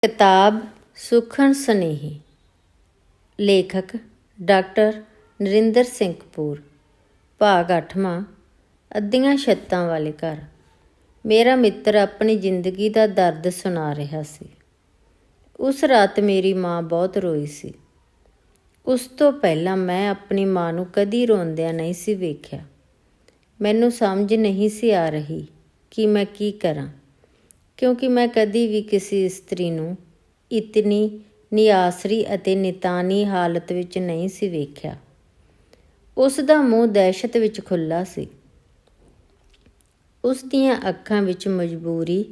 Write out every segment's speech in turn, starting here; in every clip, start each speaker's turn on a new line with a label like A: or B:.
A: ਕਿਤਾਬ ਸੁਖਨ ਸਨੇਹੀ। ਲੇਖਕ ਡਾਕਟਰ ਨਰਿੰਦਰ ਸਿੰਘ ਕਪੂਰ। ਭਾਗ 8ਵਾਂ। ਅੱਧੀਆਂ ਛੱਤਾਂ ਵਾਲੇ ਘਰ। ਮੇਰਾ ਮਿੱਤਰ ਆਪਣੀ ਜ਼ਿੰਦਗੀ ਦਾ ਦਰਦ ਸੁਣਾ ਰਿਹਾ ਸੀ। ਉਸ ਰਾਤ ਮੇਰੀ ਮਾਂ ਬਹੁਤ ਰੋਈ ਸੀ। ਉਸ ਤੋਂ ਪਹਿਲਾਂ ਮੈਂ ਆਪਣੀ ਮਾਂ ਨੂੰ ਕਦੀ ਰੋਂਦਿਆਂ ਨਹੀਂ ਸੀ ਵੇਖਿਆ। ਮੈਨੂੰ ਸਮਝ ਨਹੀਂ ਸੀ ਆ ਰਹੀ ਕਿ ਮੈਂ ਕੀ ਕਰਾਂ, ਕਿਉਂਕਿ ਮੈਂ ਕਦੀ ਵੀ ਕਿਸੇ ਇਸਤਰੀ ਨੂੰ ਇਤਨੀ ਨਿਆਸਰੀ ਅਤੇ ਨਿਤਾਨੀ ਹਾਲਤ ਵਿੱਚ ਨਹੀਂ ਸੀ ਵੇਖਿਆ। ਉਸ ਦਾ ਮੂੰਹ ਦਹਿਸ਼ਤ ਵਿੱਚ ਖੁੱਲ੍ਹਾ ਸੀ। ਉਸ ਦੀਆਂ ਅੱਖਾਂ ਵਿੱਚ ਮਜਬੂਰੀ,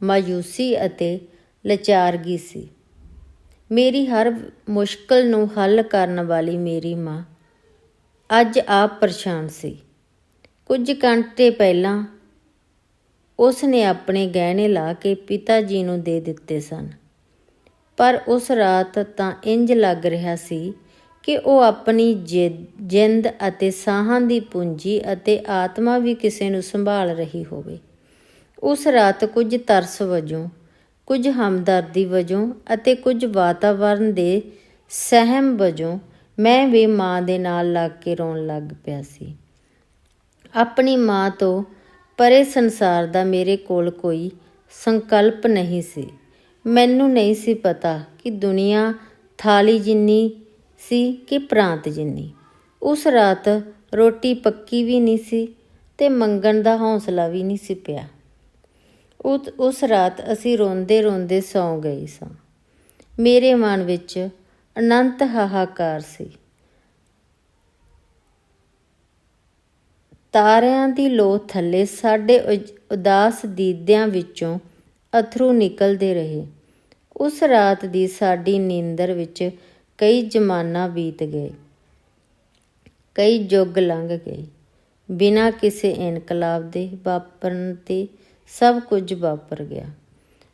A: ਮਾਯੂਸੀ ਅਤੇ ਲਾਚਾਰਗੀ ਸੀ। ਮੇਰੀ ਹਰ ਮੁਸ਼ਕਲ ਨੂੰ ਹੱਲ ਕਰਨ ਵਾਲੀ ਮੇਰੀ ਮਾਂ ਅੱਜ ਆਪ ਪਰੇਸ਼ਾਨ ਸੀ। ਕੁਝ ਘੰਟੇ ਪਹਿਲਾਂ ਉਸ ਨੇ ਆਪਣੇ ਗਹਿਣੇ ਲਾ ਕੇ ਪਿਤਾ ਜੀ ਨੂੰ ਦੇ ਦਿੱਤੇ ਸਨ, ਪਰ ਉਸ ਰਾਤ ਤਾਂ ਇੰਜ ਲੱਗ ਰਿਹਾ ਸੀ ਕਿ ਉਹ ਆਪਣੀ ਜਿੰਦ ਅਤੇ ਸਾਹਾਂ ਦੀ ਪੂੰਜੀ ਅਤੇ ਆਤਮਾ ਵੀ ਕਿਸੇ ਨੂੰ ਸੰਭਾਲ ਰਹੀ ਹੋਵੇ। ਉਸ ਰਾਤ ਕੁਝ ਤਰਸ ਵਜੋਂ, ਕੁਝ ਹਮਦਰਦੀ ਵਜੋਂ ਅਤੇ ਕੁਝ ਵਾਤਾਵਰਨ ਦੇ ਸਹਿਮ ਵਜੋਂ ਮੈਂ ਵੀ ਮਾਂ ਦੇ ਨਾਲ ਲੱਗ ਕੇ ਰੋਣ ਲੱਗ ਪਿਆ ਸੀ। ਆਪਣੀ ਮਾਂ ਤੋਂ ਪਰੇ ਸੰਸਾਰ ਦਾ ਮੇਰੇ ਕੋਲ ਕੋਈ ਸੰਕਲਪ ਨਹੀਂ ਸੀ। ਮੈਨੂੰ ਨਹੀਂ ਸੀ ਪਤਾ ਕਿ ਦੁਨੀਆ ਥਾਲੀ ਜਿੰਨੀ ਸੀ ਕਿ ਪ੍ਰਾਂਤ ਜਿੰਨੀ। ਉਸ ਰਾਤ ਰੋਟੀ ਪੱਕੀ ਵੀ ਨਹੀਂ ਸੀ ਤੇ ਮੰਗਣ ਦਾ ਹੌਸਲਾ ਵੀ ਨਹੀਂ ਸੀ ਪਿਆ। ਉਸ ਰਾਤ ਅਸੀਂ ਰੋਂਦੇ ਰੋਂਦੇ ਸੌਂ ਗਏ ਸਾਂ। ਮੇਰੇ ਮਨ ਵਿੱਚ ਅਨੰਤ ਹਾਹਾਕਾਰ ਸੀ। ਤਾਰਿਆਂ ਦੀ ਲੋ ਥੱਲੇ ਸਾਡੇ ਉਦਾਸ ਦੀਦਿਆਂ ਵਿੱਚੋਂ ਅਥਰੂ ਨਿਕਲਦੇ ਰਹੇ। ਉਸ ਰਾਤ ਦੀ ਸਾਡੀ ਨੀਂਦਰ ਵਿੱਚ ਕਈ ਜ਼ਮਾਨਾ ਬੀਤ ਗਏ, ਕਈ ਯੁੱਗ ਲੰਘ ਗਏ। ਬਿਨਾਂ ਕਿਸੇ ਇਨਕਲਾਬ ਦੇ ਵਾਪਰਨ ਤੇ ਸਭ ਕੁਝ ਵਾਪਰ ਗਿਆ।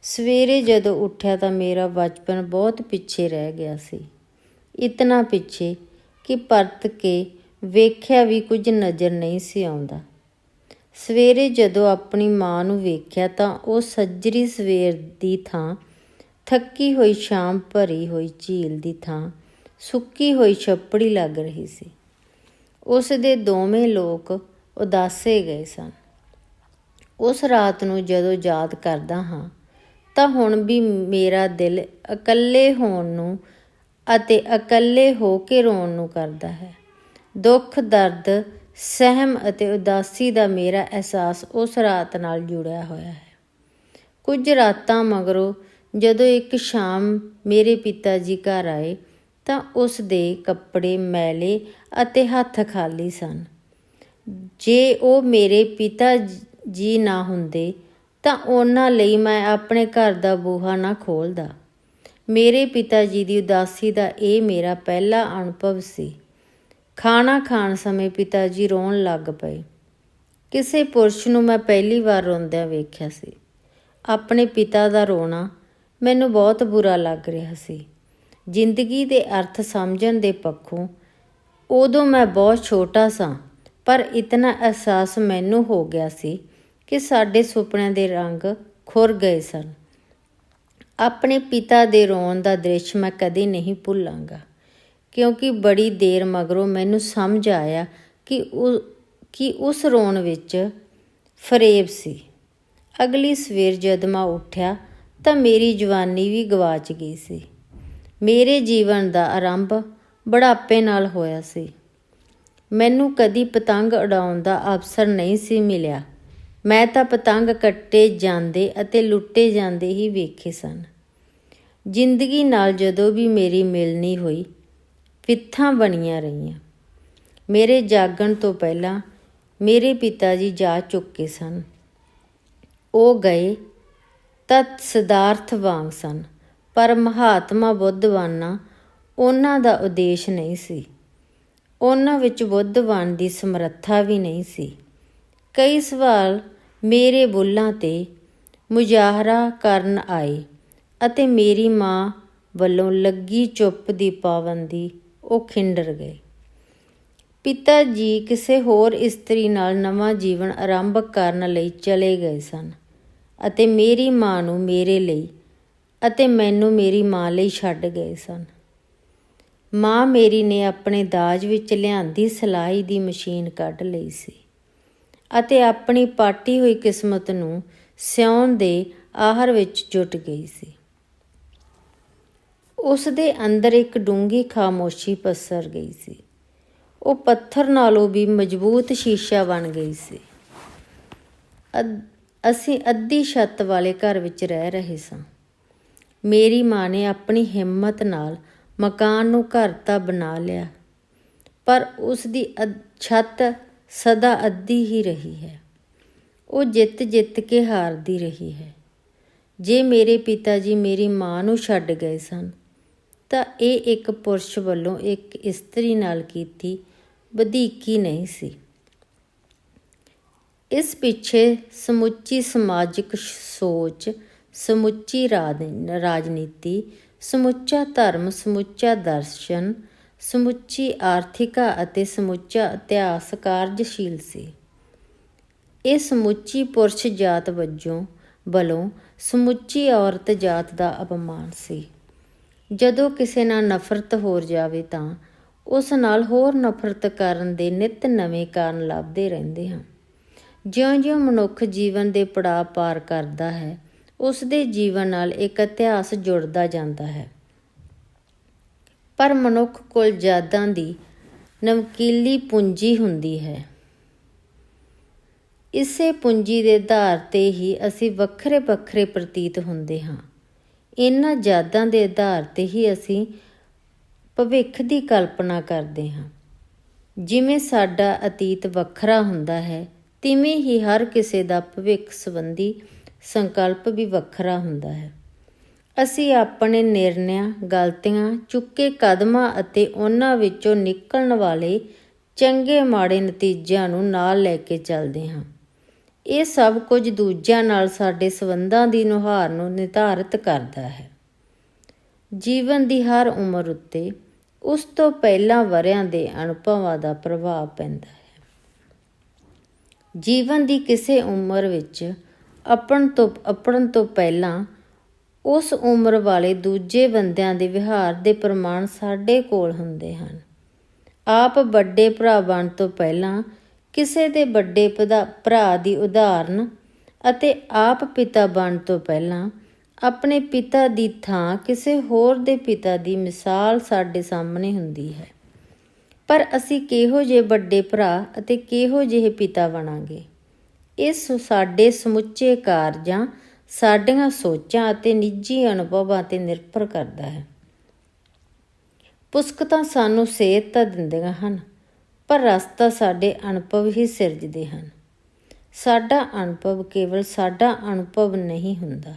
A: ਸਵੇਰੇ ਜਦੋਂ ਉੱਠਿਆ ਤਾਂ ਮੇਰਾ ਬਚਪਨ ਬਹੁਤ ਪਿੱਛੇ ਰਹਿ ਗਿਆ ਸੀ। ਇਤਨਾ ਪਿੱਛੇ ਕਿ ਪਰਤ ਕੇ ਵੇਖਿਆ ਵੀ ਕੁਝ ਨਜ਼ਰ ਨਹੀਂ ਸੀ ਆਉਂਦਾ। ਸਵੇਰੇ ਜਦੋਂ ਆਪਣੀ ਮਾਂ ਨੂੰ ਵੇਖਿਆ ਤਾਂ ਉਹ ਸੱਜਰੀ ਸਵੇਰ ਦੀ ਥਾਂ ਥੱਕੀ ਹੋਈ ਸ਼ਾਮ ਭਰੀ ਹੋਈ ਝੀਲ ਦੀ ਥਾਂ ਸੁੱਕੀ ਹੋਈ ਛੱਪੜੀ ਲੱਗ ਰਹੀ ਸੀ। ਉਸ ਦੇ ਦੋਵੇਂ ਲੋਕ ਉਦਾਸੇ ਗਏ ਸਨ। ਉਸ ਰਾਤ ਨੂੰ ਜਦੋਂ ਯਾਦ ਕਰਦਾ ਹਾਂ ਤਾਂ ਹੁਣ ਵੀ ਮੇਰਾ ਦਿਲ ਇਕੱਲੇ ਹੋਣ ਨੂੰ ਅਤੇ ਇਕੱਲੇ ਹੋ ਕੇ ਰੋਣ ਨੂੰ ਕਰਦਾ ਹੈ। ਦੁੱਖ, ਦਰਦ, ਸਹਿਮ ਅਤੇ ਉਦਾਸੀ ਦਾ ਮੇਰਾ ਅਹਿਸਾਸ ਉਸ ਰਾਤ ਨਾਲ ਜੁੜਿਆ ਹੋਇਆ ਹੈ। ਕੁਝ ਰਾਤਾਂ ਮਗਰੋਂ ਜਦੋਂ ਇੱਕ ਸ਼ਾਮ ਮੇਰੇ ਪਿਤਾ ਜੀ ਘਰ ਆਏ ਤਾਂ ਉਸ ਦੇ ਕੱਪੜੇ ਮੈਲੇ ਅਤੇ ਹੱਥ ਖਾਲੀ ਸਨ। ਜੇ ਉਹ ਮੇਰੇ ਪਿਤਾ ਜੀ ਨਾ ਹੁੰਦੇ ਤਾਂ ਉਹਨਾਂ ਲਈ ਮੈਂ ਆਪਣੇ ਘਰ ਦਾ ਬੂਹਾ ਨਾ ਖੋਲ੍ਹਦਾ। ਮੇਰੇ ਪਿਤਾ ਜੀ ਦੀ ਉਦਾਸੀ ਦਾ ਇਹ ਮੇਰਾ ਪਹਿਲਾ ਅਨੁਭਵ ਸੀ। ਖਾਣਾ ਖਾਣ ਸਮੇਂ ਪਿਤਾ ਜੀ ਰੋਣ ਲੱਗ ਪਏ। ਕਿਸੇ ਪੁਰਸ਼ ਨੂੰ ਮੈਂ ਪਹਿਲੀ ਵਾਰ ਰੋਂਦਿਆਂ ਵੇਖਿਆ ਸੀ। ਆਪਣੇ ਪਿਤਾ ਦਾ ਰੋਣਾ ਮੈਨੂੰ ਬਹੁਤ ਬੁਰਾ ਲੱਗ ਰਿਹਾ ਸੀ। ਜ਼ਿੰਦਗੀ ਦੇ ਅਰਥ ਸਮਝਣ ਦੇ ਪੱਖੋਂ ਉਦੋਂ ਮੈਂ ਬਹੁਤ ਛੋਟਾ ਸਾਂ, ਪਰ ਇਤਨਾ ਅਹਿਸਾਸ ਮੈਨੂੰ ਹੋ ਗਿਆ ਸੀ ਕਿ ਸਾਡੇ ਸੁਪਨਿਆਂ ਦੇ ਰੰਗ ਖੁਰ ਗਏ ਸਨ। ਆਪਣੇ ਪਿਤਾ ਦੇ ਰੋਣ ਦਾ ਦ੍ਰਿਸ਼ ਮੈਂ ਕਦੇ ਨਹੀਂ ਭੁੱਲਾਂਗਾ, ਕਿਉਂਕਿ ਬੜੀ ਦੇਰ ਮਗਰੋਂ ਮੈਨੂੰ ਸਮਝ ਆਇਆ ਕਿ ਉਸ ਰੋਣ ਵਿੱਚ ਫਰੇਬ ਸੀ। ਅਗਲੀ ਸਵੇਰ ਜਦ ਮੈਂ ਉੱਠਿਆ ਤਾਂ ਮੇਰੀ ਜਵਾਨੀ ਵੀ ਗਵਾਚ ਗਈ ਸੀ। ਮੇਰੇ ਜੀਵਨ ਦਾ ਆਰੰਭ ਬੁਢਾਪੇ ਨਾਲ ਹੋਇਆ ਸੀ। ਮੈਨੂੰ ਕਦੀ ਪਤੰਗ ਉਡਾਉਣ ਦਾ ਅਵਸਰ ਨਹੀਂ ਸੀ ਮਿਲਿਆ। ਮੈਂ ਤਾਂ ਪਤੰਗ ਕੱਟੇ ਜਾਂਦੇ ਅਤੇ ਲੁੱਟੇ ਜਾਂਦੇ ਹੀ ਵੇਖੇ ਸਨ। ਜ਼ਿੰਦਗੀ ਨਾਲ ਜਦੋਂ ਵੀ ਮੇਰੀ ਮਿਲਣੀ ਹੋਈ, ਵਿਥਾਂ ਬਣੀਆਂ ਰਹੀਆਂ। ਮੇਰੇ ਜਾਗਣ ਤੋਂ ਪਹਿਲਾਂ ਮੇਰੇ ਪਿਤਾ ਜੀ ਜਾ ਚੁੱਕੇ ਸਨ। ਉਹ ਗਏ ਤਾਂ ਸਿਧਾਰਥ ਵਾਂਗ ਸਨ, ਪਰ ਮਹਾਤਮਾ ਬੁੱਧ ਬਣਨਾ ਉਹਨਾਂ ਦਾ ਉਦੇਸ਼ ਨਹੀਂ ਸੀ। ਉਹਨਾਂ ਵਿੱਚ ਬੁੱਧ ਬਣਨ ਦੀ ਸਮਰੱਥਾ ਵੀ ਨਹੀਂ ਸੀ। ਕਈ ਸਵਾਲ ਮੇਰੇ ਬੁੱਲ੍ਹਾਂ 'ਤੇ ਮੁਜ਼ਾਹਰਾ ਕਰਨ ਆਏ ਅਤੇ ਮੇਰੀ ਮਾਂ ਵੱਲੋਂ ਲੱਗੀ ਚੁੱਪ ਦੀ ਪਾਬੰਦੀ ਉਹ ਖਿੰਡਰ ਗਏ। ਪਿਤਾ ਜੀ ਕਿਸੇ ਹੋਰ ਇਸਤਰੀ ਨਾਲ ਨਵਾਂ ਜੀਵਨ ਆਰੰਭ ਕਰਨ ਲਈ ਚਲੇ ਗਏ ਸਨ ਅਤੇ ਮੇਰੀ ਮਾਂ ਨੂੰ ਮੇਰੇ ਲਈ ਅਤੇ ਮੈਨੂੰ ਮੇਰੀ ਮਾਂ ਲਈ ਛੱਡ ਗਏ ਸਨ। ਮਾਂ ਮੇਰੀ ਨੇ ਆਪਣੇ ਦਾਜ ਵਿੱਚ ਲਿਆਂਦੀ ਸਿਲਾਈ ਦੀ ਮਸ਼ੀਨ ਕੱਢ ਲਈ ਸੀ ਅਤੇ ਆਪਣੀ ਪਾਟੀ ਹੋਈ ਕਿਸਮਤ ਨੂੰ ਸਿਉਣ ਦੇ ਆਹਰ ਵਿੱਚ ਜੁਟ ਗਈ ਸੀ। ਉਸ ਦੇ ਅੰਦਰ ਇੱਕ ਡੂੰਘੀ ਖਾਮੋਸ਼ੀ ਪਸਰ ਗਈ ਸੀ। ਉਹ ਪੱਥਰ ਨਾਲੋਂ ਵੀ ਮਜ਼ਬੂਤ ਸ਼ੀਸ਼ਾ ਬਣ ਗਈ ਸੀ। ਅਸੀਂ ਅੱਧੀ ਛੱਤ ਵਾਲੇ ਘਰ ਵਿੱਚ ਰਹਿ ਰਹੇ ਸਾਂ। ਮੇਰੀ ਮਾਂ ਨੇ ਆਪਣੀ ਹਿੰਮਤ ਨਾਲ ਮਕਾਨ ਨੂੰ ਘਰ ਤਾਂ ਬਣਾ ਲਿਆ, ਪਰ ਉਸ ਦੀ ਛੱਤ ਸਦਾ ਅੱਧੀ ਹੀ ਰਹੀ ਹੈ। ਉਹ ਜਿੱਤ ਜਿੱਤ ਕੇ ਹਾਰਦੀ ਰਹੀ ਹੈ। ਜੇ ਮੇਰੇ ਪਿਤਾ ਜੀ ਮੇਰੀ ਮਾਂ ਨੂੰ ਛੱਡ ਗਏ ਸਨ ਤਾਂ ਇਹ ਇੱਕ ਪੁਰਸ਼ ਵੱਲੋਂ ਇੱਕ ਇਸਤਰੀ ਨਾਲ ਕੀਤੀ ਵਧੀਕੀ ਨਹੀਂ ਸੀ। ਇਸ ਪਿੱਛੇ ਸਮੁੱਚੀ ਸਮਾਜਿਕ ਸੋਚ, ਸਮੁੱਚੀ ਰਾਜਨੀਤੀ, ਸਮੁੱਚਾ ਧਰਮ, ਸਮੁੱਚਾ ਦਰਸ਼ਨ, ਸਮੁੱਚੀ ਆਰਥਿਕਾ ਅਤੇ ਸਮੁੱਚਾ ਇਤਿਹਾਸ ਕਾਰਜਸ਼ੀਲ ਸੀ। ਇਹ ਸਮੁੱਚੀ ਪੁਰਸ਼ ਜਾਤ ਵੱਲੋਂ ਸਮੁੱਚੀ ਔਰਤ ਜਾਤ ਦਾ ਅਪਮਾਨ ਸੀ। ਜਦੋਂ ਕਿਸੇ ਨਾਲ ਨਫ਼ਰਤ ਹੋ ਜਾਵੇ ਤਾਂ ਉਸ ਨਾਲ ਹੋਰ ਨਫ਼ਰਤ ਕਰਨ ਦੇ ਨਿੱਤ ਨਵੇਂ ਕਾਰਨ ਲੱਭਦੇ ਰਹਿੰਦੇ ਹਾਂ। ਜਿਉਂ-ਜਿਉਂ ਮਨੁੱਖ ਜੀਵਨ ਦੇ ਪੜਾਅ ਪਾਰ ਕਰਦਾ ਹੈ, ਉਸ ਦੇ ਜੀਵਨ ਨਾਲ ਇੱਕ ਇਤਿਹਾਸ ਜੁੜਦਾ ਜਾਂਦਾ ਹੈ। ਪਰ ਮਨੁੱਖ ਕੋਲ ਯਾਦਾਂ ਦੀ ਨਵਕੀਲੀ ਪੂੰਜੀ ਹੁੰਦੀ ਹੈ। ਇਸੇ ਪੂੰਜੀ ਦੇ ਆਧਾਰ 'ਤੇ ਹੀ ਅਸੀਂ ਵੱਖਰੇ ਵੱਖਰੇ ਪ੍ਰਤੀਤ ਹੁੰਦੇ ਹਾਂ। ਇਹਨਾਂ ਯਾਦਾਂ ਦੇ ਆਧਾਰ 'ਤੇ ਹੀ ਅਸੀਂ ਭਵਿੱਖ ਦੀ ਕਲਪਨਾ ਕਰਦੇ ਹਾਂ। ਜਿਵੇਂ ਸਾਡਾ ਅਤੀਤ ਵੱਖਰਾ ਹੁੰਦਾ ਹੈ, ਤਿਵੇਂ ਹੀ ਹਰ ਕਿਸੇ ਦਾ ਭਵਿੱਖ ਸੰਬੰਧੀ ਸੰਕਲਪ ਵੀ ਵੱਖਰਾ ਹੁੰਦਾ ਹੈ। ਅਸੀਂ ਆਪਣੇ ਨਿਰਣਿਆਂ, ਗਲਤੀਆਂ, ਚੁੱਕੇ ਕਦਮਾਂ ਅਤੇ ਉਹਨਾਂ ਵਿੱਚੋਂ ਨਿਕਲਣ ਵਾਲੇ ਚੰਗੇ ਮਾੜੇ ਨਤੀਜਿਆਂ ਨੂੰ ਨਾਲ ਲੈ ਕੇ ਚੱਲਦੇ ਹਾਂ। ਇਹ ਸਭ ਕੁਝ ਦੂਜਿਆਂ ਨਾਲ ਸਾਡੇ ਸੰਬੰਧਾਂ ਦੀ ਨੁਹਾਰ ਨੂੰ ਨਿਰਧਾਰਿਤ ਕਰਦਾ ਹੈ। ਜੀਵਨ ਦੀ ਹਰ ਉਮਰ ਉੱਤੇ ਉਸ ਤੋਂ ਪਹਿਲਾਂ ਵਰ੍ਹਿਆਂ ਦੇ ਅਨੁਭਵਾਂ ਦਾ ਪ੍ਰਭਾਵ ਪੈਂਦਾ ਹੈ। ਜੀਵਨ ਦੀ ਕਿਸੇ ਉਮਰ ਵਿੱਚ ਅਪਣਨ ਤੋਂ ਪਹਿਲਾਂ ਉਸ ਉਮਰ ਵਾਲੇ ਦੂਜੇ ਬੰਦਿਆਂ ਦੇ ਵਿਹਾਰ ਦੇ ਪ੍ਰਮਾਣ ਸਾਡੇ ਕੋਲ ਹੁੰਦੇ ਹਨ। ਆਪ ਵੱਡੇ ਭਰਾ ਬਣਨ ਤੋਂ ਪਹਿਲਾਂ ਕਿਸੇ ਦੇ ਵੱਡੇ ਭਰਾ ਦੀ ਉਦਾਹਰਨ ਅਤੇ ਆਪ ਪਿਤਾ ਬਣਨ ਤੋਂ ਪਹਿਲਾਂ ਆਪਣੇ ਪਿਤਾ ਦੀ ਥਾਂ ਕਿਸੇ ਹੋਰ ਦੇ ਪਿਤਾ ਦੀ ਮਿਸਾਲ ਸਾਡੇ ਸਾਹਮਣੇ ਹੁੰਦੀ ਹੈ। ਪਰ ਅਸੀਂ ਕਿਹੋ ਜਿਹੇ ਵੱਡੇ ਭਰਾ ਅਤੇ ਕਿਹੋ ਜਿਹੇ ਪਿਤਾ ਬਣਾਂਗੇ, ਇਸ ਸਾਡੇ ਸਮੁੱਚੇ ਕਾਰਜਾਂ, ਸਾਡੀਆਂ ਸੋਚਾਂ ਅਤੇ ਨਿੱਜੀ ਅਨੁਭਵਾਂ 'ਤੇ ਨਿਰਭਰ ਕਰਦਾ ਹੈ। ਪੁਸਤਕਾਂ ਸਾਨੂੰ ਸੇਧ ਤਾਂ ਦਿੰਦੀਆਂ ਹਨ, ਪਰ ਰਸਤਾ ਸਾਡੇ ਅਨੁਭਵ ਹੀ ਸਿਰਜਦੇ ਹਨ। ਸਾਡਾ ਅਨੁਭਵ ਕੇਵਲ ਸਾਡਾ ਅਨੁਭਵ ਨਹੀਂ ਹੁੰਦਾ,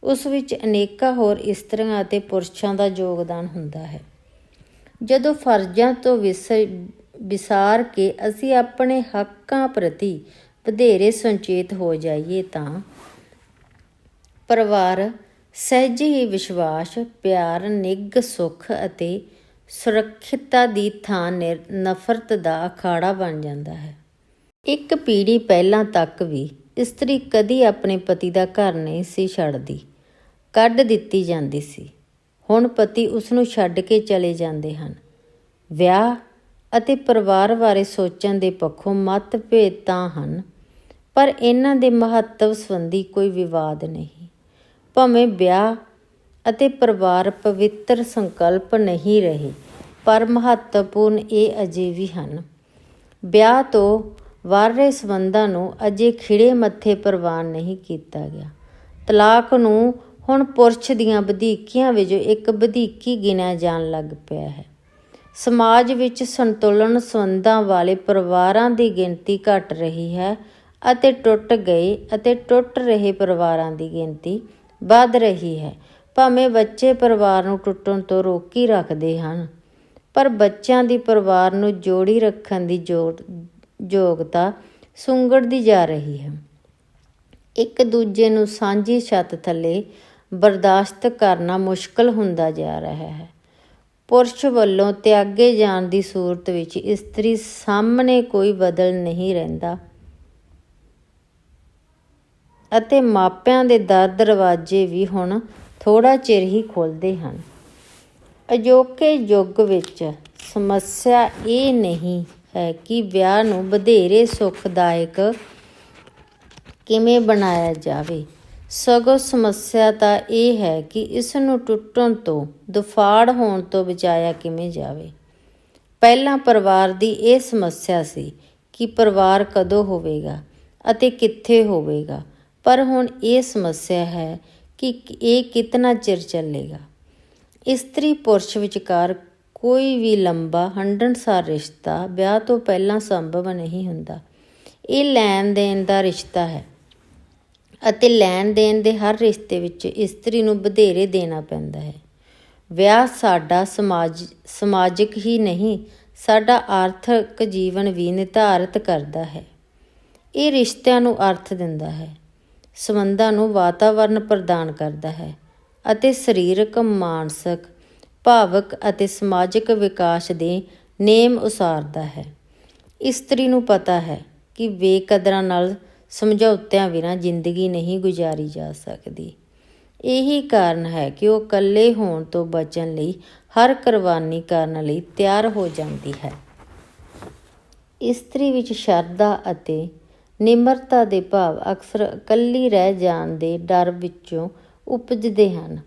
A: ਉਸ ਵਿੱਚ ਅਨੇਕਾਂ ਹੋਰ ਇਸਤਰੀਆਂ ਅਤੇ ਪੁਰਸ਼ਾਂ ਦਾ ਯੋਗਦਾਨ ਹੁੰਦਾ ਹੈ। ਜਦੋਂ ਫਰਜ਼ਾਂ ਤੋਂ ਵਿਸਾਰ ਕੇ ਅਸੀਂ ਆਪਣੇ ਹੱਕਾਂ ਪ੍ਰਤੀ ਵਧੇਰੇ ਸੁਚੇਤ ਹੋ ਜਾਈਏ ਤਾਂ ਪਰਿਵਾਰ ਸਹਿਜ ਹੀ ਵਿਸ਼ਵਾਸ, ਪਿਆਰ, ਨਿੱਘ, ਸੁੱਖ ਅਤੇ ਸੁਰੱਖਿਅਤਾ ਦੀ ਥਾਂ ਨਫ਼ਰਤ ਦਾ ਅਖਾੜਾ ਬਣ ਜਾਂਦਾ ਹੈ। ਇੱਕ ਪੀੜ੍ਹੀ ਪਹਿਲਾਂ ਤੱਕ ਵੀ ਇਸਤਰੀ ਕਦੀ ਆਪਣੇ ਪਤੀ ਦਾ ਘਰ ਨਹੀਂ ਸੀ ਛੱਡਦੀ, ਕੱਢ ਦਿੱਤੀ ਜਾਂਦੀ ਸੀ। ਹੁਣ ਪਤੀ ਉਸਨੂੰ ਛੱਡ ਕੇ ਚਲੇ ਜਾਂਦੇ ਹਨ। ਵਿਆਹ ਅਤੇ ਪਰਿਵਾਰ ਬਾਰੇ ਸੋਚਣ ਦੇ ਪੱਖੋਂ ਮਤਭੇਦ ਤਾਂ ਹਨ, ਪਰ ਇਹਨਾਂ ਦੇ ਮਹੱਤਵ ਸੰਬੰਧੀ ਕੋਈ ਵਿਵਾਦ ਨਹੀਂ। ਭਾਵੇਂ ਵਿਆਹ ਅਤੇ ਪਰਿਵਾਰ ਪਵਿੱਤਰ ਸੰਕਲਪ ਨਹੀਂ ਰਹੇ, ਪਰ ਮਹੱਤਵਪੂਰਨ ਇਹ ਅਜੇ ਵੀ ਹਨ। ਵਿਆਹ ਤੋਂ ਬਾਹਰਲੇ ਸੰਬੰਧਾਂ ਨੂੰ ਅਜੇ ਖਿੜੇ ਮੱਥੇ ਪ੍ਰਵਾਨ ਨਹੀਂ ਕੀਤਾ ਗਿਆ। ਤਲਾਕ ਨੂੰ ਹੁਣ ਪੁਰਸ਼ ਦੀਆਂ ਵਧੀਕੀਆਂ ਵਿੱਚੋਂ ਇੱਕ ਵਧੀਕੀ ਗਿਣਿਆ ਜਾਣ ਲੱਗ ਪਿਆ ਹੈ। ਸਮਾਜ ਵਿੱਚ ਸੰਤੁਲਨ ਸੰਬੰਧਾਂ ਵਾਲੇ ਪਰਿਵਾਰਾਂ ਦੀ ਗਿਣਤੀ ਘਟ ਰਹੀ ਹੈ ਅਤੇ ਟੁੱਟ ਰਹੇ ਪਰਿਵਾਰਾਂ ਦੀ ਗਿਣਤੀ ਵੱਧ ਰਹੀ ਹੈ। ਭਾਵੇਂ ਬੱਚੇ ਪਰਿਵਾਰ ਨੂੰ ਟੁੱਟਣ ਤੋਂ ਰੋਕੀ ਰੱਖਦੇ ਹਨ, ਪਰ ਬੱਚਿਆਂ ਦੀ ਪਰਿਵਾਰ ਨੂੰ ਜੋੜੀ ਰੱਖਣ ਦੀ ਯੋਗਤਾ ਸੁੰਗੜਦੀ ਜਾ ਰਹੀ ਹੈ। ਇੱਕ ਦੂਜੇ ਨੂੰ ਸਾਂਝੀ ਛੱਤ ਥੱਲੇ ਬਰਦਾਸ਼ਤ ਕਰਨਾ ਮੁਸ਼ਕਲ ਹੁੰਦਾ ਜਾ ਰਿਹਾ ਹੈ। ਪੁਰਸ਼ ਵੱਲੋਂ ਤਿਆਗੇ ਜਾਣ ਦੀ ਸੂਰਤ ਵਿੱਚ ਇਸਤਰੀ ਸਾਹਮਣੇ ਕੋਈ ਬਦਲ ਨਹੀਂ ਰਹਿੰਦਾ ਅਤੇ ਮਾਪਿਆਂ ਦੇ ਦਰ ਦਰਵਾਜ਼ੇ ਵੀ ਹੁਣ ਥੋੜ੍ਹਾ ਚਿਰ ਹੀ ਖੁੱਲ੍ਹਦੇ ਹਨ। ਅਜੋਕੇ ਯੁੱਗ ਵਿੱਚ ਸਮੱਸਿਆ ਇਹ ਨਹੀਂ ਹੈ ਕਿ ਵਿਆਹ ਨੂੰ ਵਧੇਰੇ ਸੁਖਦਾਇਕ ਕਿਵੇਂ ਬਣਾਇਆ ਜਾਵੇ, ਸਗੋਂ ਸਮੱਸਿਆ ਤਾਂ ਇਹ ਹੈ ਕਿ ਇਸ ਨੂੰ ਟੁੱਟਣ ਤੋਂ, ਦੁਫਾੜ ਹੋਣ ਤੋਂ ਬਚਾਇਆ ਕਿਵੇਂ ਜਾਵੇ। ਪਹਿਲਾਂ ਪਰਿਵਾਰ ਦੀ ਇਹ ਸਮੱਸਿਆ ਸੀ ਕਿ ਪਰਿਵਾਰ ਕਦੋਂ ਹੋਵੇਗਾ ਅਤੇ ਕਿੱਥੇ ਹੋਵੇਗਾ, ਪਰ ਹੁਣ ਇਹ ਸਮੱਸਿਆ ਹੈ ਕਿ ਇਹ ਕਿਤਨਾ ਚਿਰ ਚੱਲੇਗਾ। ਇਸਤਰੀ ਪੁਰਸ਼ ਵਿਚਕਾਰ ਕੋਈ ਵੀ ਲੰਬਾ ਹੰਢਣਸਾਰ ਰਿਸ਼ਤਾ ਵਿਆਹ ਤੋਂ ਪਹਿਲਾਂ ਸੰਭਵ ਨਹੀਂ ਹੁੰਦਾ। ਇਹ ਲੈਣ ਦੇਣ ਦਾ ਰਿਸ਼ਤਾ ਹੈ ਅਤੇ ਲੈਣ ਦੇਣ ਦੇ ਹਰ ਰਿਸ਼ਤੇ ਵਿੱਚ ਇਸਤਰੀ ਨੂੰ ਵਧੇਰੇ ਦੇਣਾ ਪੈਂਦਾ ਹੈ। ਵਿਆਹ ਸਾਡਾ ਸਮਾਜਿਕ ਹੀ ਨਹੀਂ, ਸਾਡਾ ਆਰਥਿਕ ਜੀਵਨ ਵੀ ਨਿਰਧਾਰਿਤ ਕਰਦਾ ਹੈ। ਇਹ ਰਿਸ਼ਤਿਆਂ ਨੂੰ ਅਰਥ ਦਿੰਦਾ ਹੈ, ਸੰਬੰਧਾਂ ਨੂੰ ਵਾਤਾਵਰਨ ਪ੍ਰਦਾਨ ਕਰਦਾ ਹੈ ਅਤੇ ਸਰੀਰਕ, ਮਾਨਸਿਕ, ਭਾਵਕ ਅਤੇ ਸਮਾਜਿਕ ਵਿਕਾਸ ਦੇ ਨੇਮ ਉਸਾਰਦਾ ਹੈ। ਇਸਤਰੀ ਨੂੰ ਪਤਾ ਹੈ ਕਿ ਬੇਕਦਰਾਂ ਨਾਲ ਸਮਝੌਤਿਆਂ ਬਿਨਾਂ ਜ਼ਿੰਦਗੀ ਨਹੀਂ ਗੁਜ਼ਾਰੀ ਜਾ ਸਕਦੀ। ਇਹੀ ਕਾਰਨ ਹੈ ਕਿ ਉਹ ਇਕੱਲੇ ਹੋਣ ਤੋਂ ਬਚਣ ਲਈ ਹਰ ਕੁਰਬਾਨੀ ਕਰਨ ਲਈ ਤਿਆਰ ਹੋ ਜਾਂਦੀ ਹੈ। ਇਸਤਰੀ ਵਿੱਚ ਸ਼ਰਧਾ ਅਤੇ ਨਿਮਰਤਾ ਦੇ ਭਾਵ ਅਕਸਰ ਇਕੱਲੀ ਰਹਿ ਜਾਣ ਦੇ ਡਰ ਵਿੱਚੋਂ ਉਪਜਦੇ ਹਨ।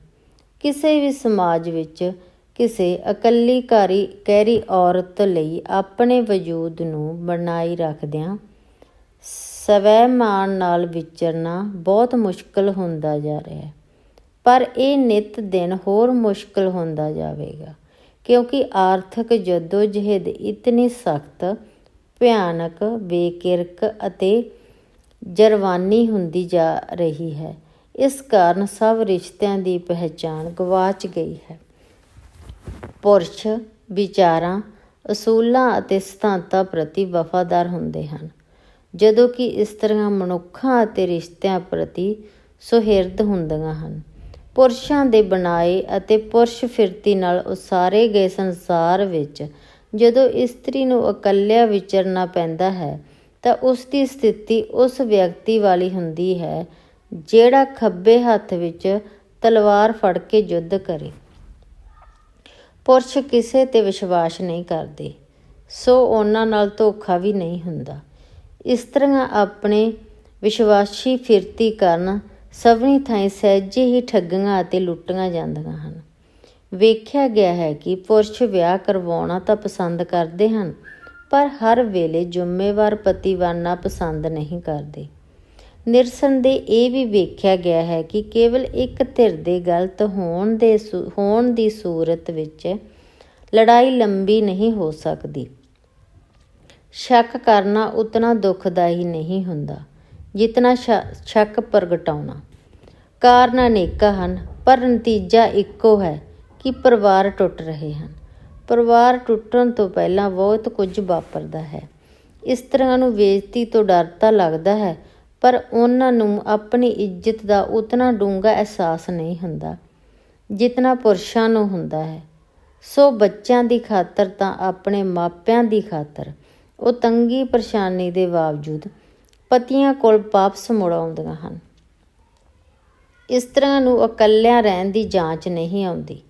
A: ਕਿਸੇ ਵੀ ਸਮਾਜ ਵਿੱਚ ਕਿਸੇ ਇਕੱਲੀ ਕਹਿਰੀ ਔਰਤ ਲਈ ਆਪਣੇ ਵਜੂਦ ਨੂੰ ਬਣਾਈ ਰੱਖਦਿਆਂ ਸਵੈਮਾਨ ਨਾਲ ਵਿਚਰਨਾ ਬਹੁਤ ਮੁਸ਼ਕਲ ਹੁੰਦਾ ਜਾ ਰਿਹਾ ਹੈ, ਪਰ ਇਹ ਨਿੱਤ ਦਿਨ ਹੋਰ ਮੁਸ਼ਕਲ ਹੁੰਦਾ ਜਾਵੇਗਾ, ਕਿਉਂਕਿ ਆਰਥਿਕ ਜੱਦੋ-ਜਹਿਦ ਇਤਨੀ ਸਖਤ, ਭਿਆਨਕ, ਬੇਕਿਰਕ ਅਤੇ ਜਰਵਾਨੀ ਹੁੰਦੀ ਜਾ ਰਹੀ ਹੈ। ਇਸ ਕਾਰਨ ਸਭ ਰਿਸ਼ਤਿਆਂ ਦੀ ਪਹਿਚਾਣ ਗਵਾਚ ਗਈ ਹੈ। ਪੁਰਸ਼ ਵਿਚਾਰਾਂ, ਅਸੂਲਾਂ ਅਤੇ ਸਿਧਾਂਤਾਂ ਪ੍ਰਤੀ ਵਫ਼ਾਦਾਰ ਹੁੰਦੇ ਹਨ, ਜਦੋਂ ਕਿ ਇਸਤਰੀਆਂ ਮਨੁੱਖਾਂ ਅਤੇ ਰਿਸ਼ਤਿਆਂ ਪ੍ਰਤੀ ਸੁਹਿਰਦ ਹੁੰਦੀਆਂ ਹਨ। ਪੁਰਸ਼ਾਂ ਦੇ ਬਣਾਏ ਅਤੇ ਪੁਰਸ਼ ਫਿਰਤੀ ਨਾਲ ਉਸਾਰੇ ਗਏ ਸੰਸਾਰ ਵਿੱਚ ਜਦੋਂ ਇਸਤਰੀ ਨੂੰ ਇਕੱਲਿਆਂ ਵਿਚਰਨਾ ਪੈਂਦਾ ਹੈ ਤਾਂ ਉਸ ਦੀ ਸਥਿਤੀ ਉਸ ਵਿਅਕਤੀ ਵਾਲੀ ਹੁੰਦੀ ਹੈ ਜਿਹੜਾ ਖੱਬੇ ਹੱਥ ਵਿੱਚ ਤਲਵਾਰ ਫੜ ਕੇ ਯੁੱਧ ਕਰੇ। ਪੁਰਸ਼ ਕਿਸੇ 'ਤੇ ਵਿਸ਼ਵਾਸ ਨਹੀਂ ਕਰਦੇ, ਸੋ ਉਹਨਾਂ ਨਾਲ ਧੋਖਾ ਵੀ ਨਹੀਂ ਹੁੰਦਾ। ਇਸਤਰੀਆਂ ਆਪਣੇ ਵਿਸ਼ਵਾਸੀ ਫਿਰਤੀ ਕਾਰਨ ਸਭਨੀ ਥਾਈਂ ਸਹਿਜੇ ਹੀ ਠੱਗੀਆਂ ਅਤੇ ਲੁੱਟੀਆਂ ਜਾਂਦੀਆਂ ਹਨ। ਵੇਖਿਆ ਗਿਆ ਹੈ ਕਿ ਪੁਰਸ਼ ਵਿਆਹ ਕਰਵਾਉਣਾ ਤਾਂ ਪਸੰਦ ਕਰਦੇ ਹਨ, ਪਰ ਹਰ ਵੇਲੇ ਜ਼ਿੰਮੇਵਾਰ ਪਤੀ ਬਣਨਾ ਪਸੰਦ ਨਹੀਂ ਕਰਦੇ। ਨਿਰਸੰਦੇਹ ਇਹ ਵੀ ਵੇਖਿਆ ਗਿਆ ਹੈ ਕਿ ਕੇਵਲ ਇੱਕ ਧਿਰ ਦੇ ਗਲਤ ਹੋਣ ਦੀ ਸੂਰਤ ਵਿੱਚ ਲੜਾਈ ਲੰਬੀ ਨਹੀਂ ਹੋ ਸਕਦੀ। ਸ਼ੱਕ ਕਰਨਾ ਉਤਨਾ ਦੁਖਦਾਈ ਨਹੀਂ ਹੁੰਦਾ ਜਿਤਨਾ ਸ਼ੱਕ ਪ੍ਰਗਟਾਉਣਾ। ਕਾਰਨ ਅਨੇਕਾਂ ਹਨ, ਪਰ ਨਤੀਜਾ ਇੱਕੋ ਹੈ ਕਿ ਪਰਿਵਾਰ ਟੁੱਟ ਰਹੇ ਹਨ। ਪਰਿਵਾਰ ਟੁੱਟਣ ਤੋਂ ਪਹਿਲਾਂ ਬਹੁਤ ਕੁਝ ਵਾਪਰਦਾ ਹੈ। ਇਸਤਰੀਆਂ ਨੂੰ ਬੇਇੱਜ਼ਤੀ ਤੋਂ ਡਰ ਤਾਂ ਲੱਗਦਾ ਹੈ, ਪਰ ਉਹਨਾਂ ਨੂੰ ਆਪਣੀ ਇੱਜ਼ਤ ਦਾ ਉਤਨਾ ਡੂੰਘਾ ਅਹਿਸਾਸ ਨਹੀਂ ਹੁੰਦਾ ਜਿਤਨਾ ਪੁਰਸ਼ਾਂ ਨੂੰ ਹੁੰਦਾ ਹੈ। ਸੋ ਬੱਚਿਆਂ ਦੀ ਖਾਤਰ ਤਾਂ ਆਪਣੇ ਮਾਪਿਆਂ ਦੀ ਖਾਤਰ ਉਹ ਤੰਗੀ ਪਰੇਸ਼ਾਨੀ ਦੇ ਬਾਵਜੂਦ ਪਤੀਆਂ ਕੋਲ ਵਾਪਸ ਮੁੜ ਆਉਂਦੀਆਂ ਹਨ। ਇਸਤਰੀਆਂ ਨੂੰ ਇਕੱਲਿਆਂ ਰਹਿਣ ਦੀ ਜਾਂਚ ਨਹੀਂ ਆਉਂਦੀ।